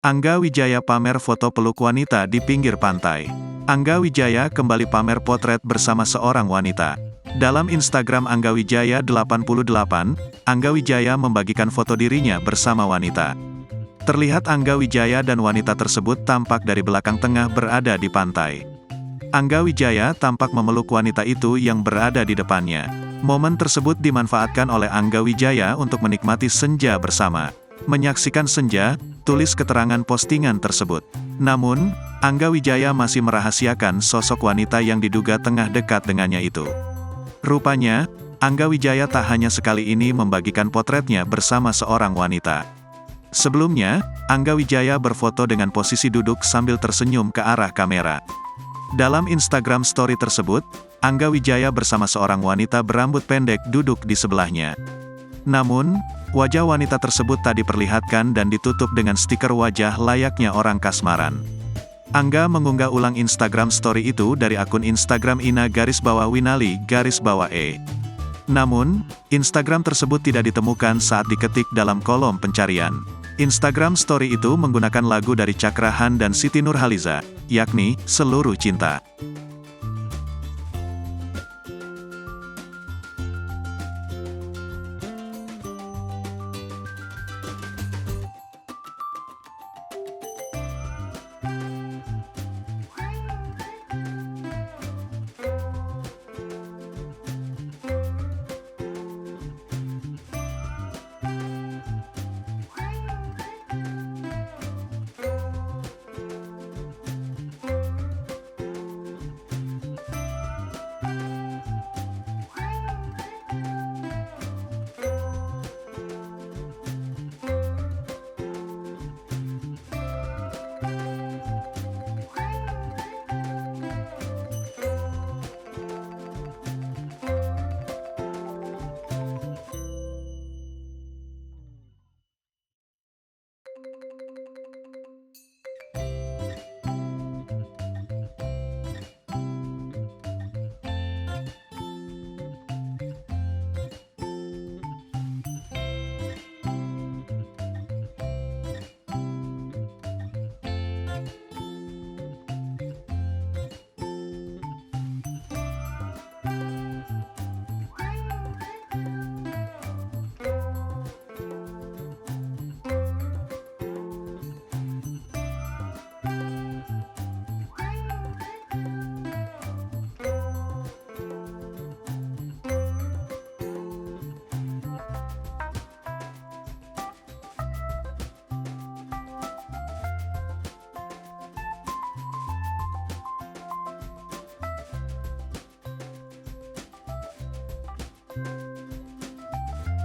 Angga Wijaya pamer foto peluk wanita di pinggir pantai. Angga Wijaya kembali pamer potret bersama seorang wanita. Dalam Instagram Angga Wijaya 88, Angga Wijaya membagikan foto dirinya bersama wanita. Terlihat Angga Wijaya dan wanita tersebut tampak dari belakang tengah berada di pantai. Angga Wijaya tampak memeluk wanita itu yang berada di depannya. Momen tersebut dimanfaatkan oleh Angga Wijaya untuk menikmati senja bersama. Menyaksikan senja, tulis keterangan postingan tersebut. Namun, Angga Wijaya masih merahasiakan sosok wanita yang diduga tengah dekat dengannya itu. Rupanya, Angga Wijaya tak hanya sekali ini membagikan potretnya bersama seorang wanita. Sebelumnya, Angga Wijaya berfoto dengan posisi duduk sambil tersenyum ke arah kamera. Dalam Instagram story tersebut, Angga Wijaya bersama seorang wanita berambut pendek duduk di sebelahnya. Namun, wajah wanita tersebut tak diperlihatkan dan ditutup dengan stiker wajah layaknya orang kasmaran. Angga mengunggah ulang Instagram story itu dari akun Instagram ina_winali_e. Namun, Instagram tersebut tidak ditemukan saat diketik dalam kolom pencarian. Instagram story itu menggunakan lagu dari Cakra Khan dan Siti Nurhaliza, yakni Seluruh Cinta.